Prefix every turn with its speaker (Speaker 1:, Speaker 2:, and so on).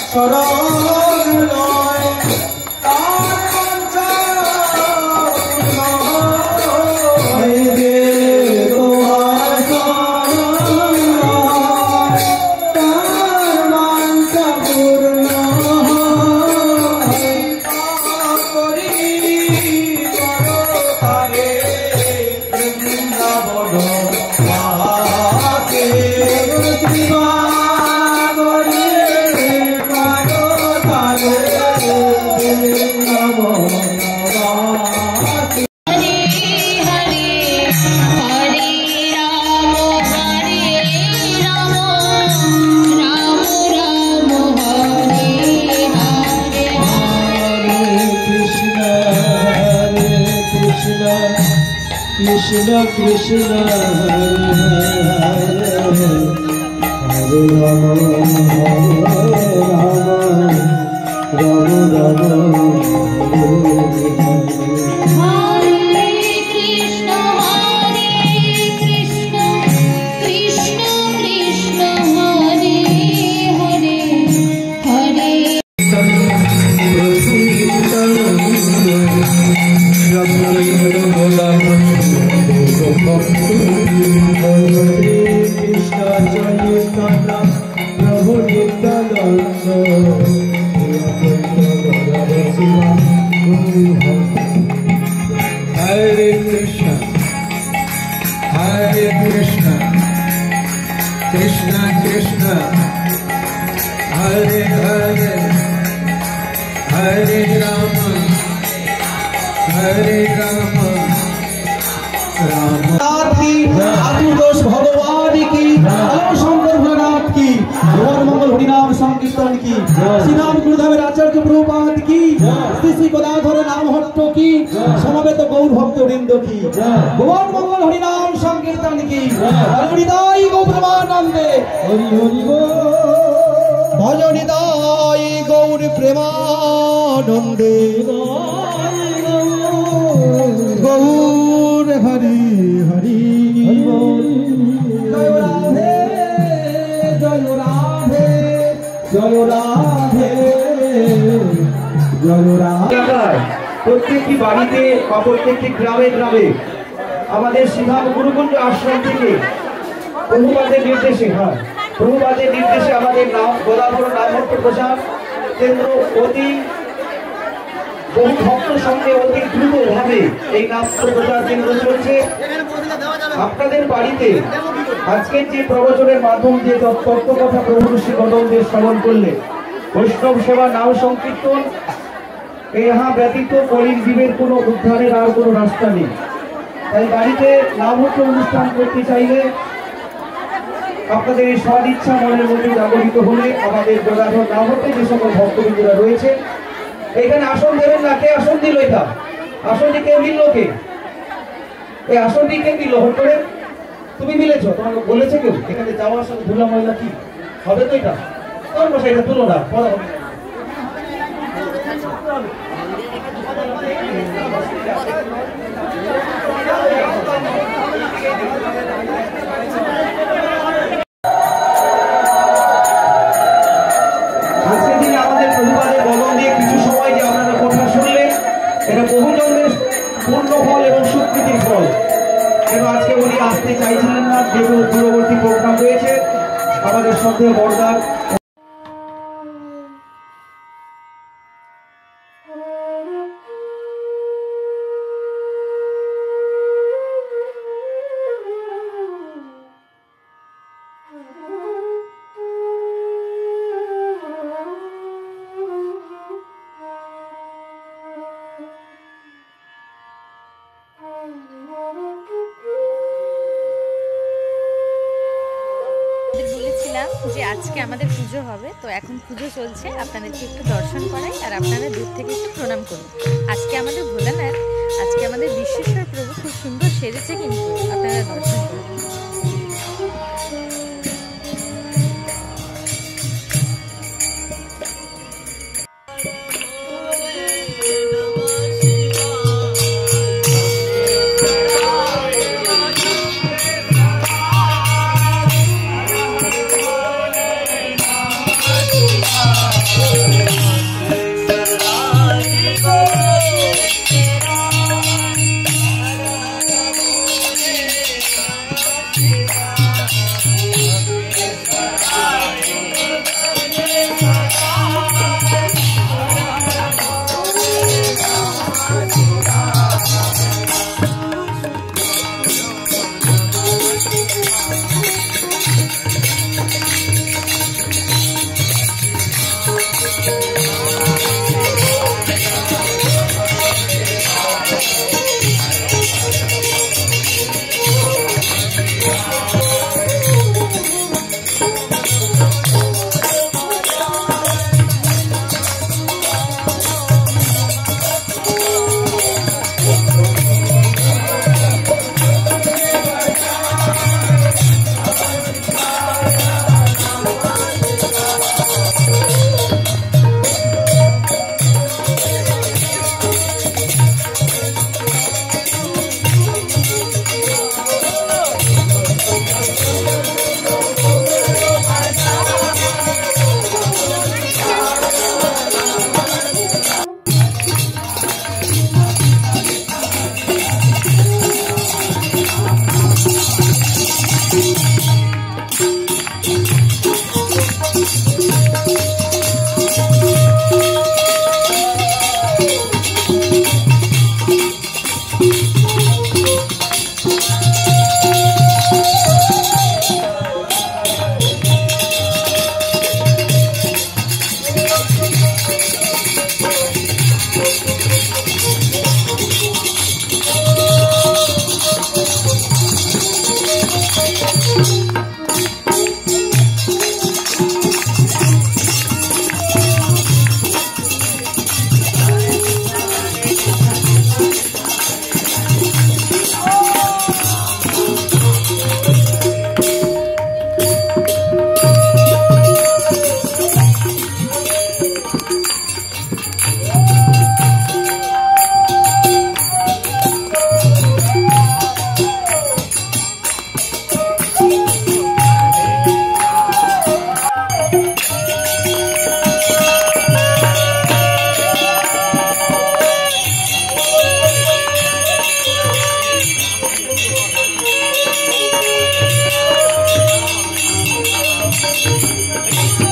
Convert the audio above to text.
Speaker 1: Krishna Krishna Hare Hare Rama Rama Rama Krishna Krishna Hare Hare Hare Rama Hare Rama Rama Ashutosh भगवान की शंकर भगवान की गौर मंगल हरिनाम संकीर्तन की श्री राम गुरुदेव आचार्य प्रभुपाद की श्री श्री गदाधर नाम हट्ट की समवेत गौर भक्त वृंद की गौर मंगल हरिनाम संकीर्तन की हरिदाई गौरमानंदे हरि हरि भजनिदाई गौर प्रेमानंदे गौर हरि हरि जय राधे जय राधे जय राधे जय राधे প্রত্যেকটি বাড়িতে বা প্রত্যেকটি গ্রামে গ্রামে আমাদের শ্রীধাম গুরুকুঞ্জ আশ্রম থেকে প্রভুপাদের নির্দেশে প্রভুপাদের নির্দেশে আমাদের নাম গদাধর নামহট্ট প্রচার কেন্দ্র অতি বহু ভক্তের সঙ্গে অতি দ্রুতভাবে এই নাম প্রচার কেন্দ্র চলছে। আপনাদের বাড়িতে আজকের যে প্রবচনের মাধ্যম দিয়ে তত্ত্ব কথা প্রভু শ্রী গদমদেব শ্রবণ করলে বৈষ্ণব সেবা নাম সংকীর্তন ইহা ব্যতীত কলির জীবের কোনো উদ্ধারের আর কোনো রাস্তা নেই। তাই বাড়িতে নামহট্ট অনুষ্ঠান করতে চাইলে আপনাদের এই সদিচ্ছা মনের মধ্যে জাগরিত হলে আমাদের গদাধর নামহট্টে যে সকল ভক্তবৃন্দরা রয়েছে এখানে আসন দেবেন না। কে আসন দিল? এটা আসনটি কে মিলল? কে এই আসনটি কে দিল? হট্টরে তুমি মিলেছো? তোমাকে বলেছে কেউ? এখানে যাওয়ার সঙ্গে ধুলা ময়লা কি হবে? তো এটা তোমার বসে এটা তুলো না পড়া হবে। আজকের দিনে আমাদের প্রভুপাদের বলন দিয়ে কিছু সময় যে আপনারা কথা শুনলেন এটা বহুজনের পূর্ণ ফল এবং স্বীকৃতির ফল। এবং আজকে উনি আসতে চাইছিলেন না, যেহেতু দূরবর্তী প্রোগ্রাম রয়েছে আমাদের শ্রদ্ধেয় বরদার
Speaker 2: বলেছিলাম যে আজকে আমাদের পুজো হবে, তো এখন পুজো চলছে, আপনাদেরকে একটু দর্শন করাই আর আপনারা দূর থেকে একটু প্রণাম করুন। আজকে আমাদের ভোলানাথ, আজকে আমাদের বিশ্বেশ্বর প্রভু খুব সুন্দর সেজেছে, কিন্তু আপনারা দর্শন করুন। Thank you.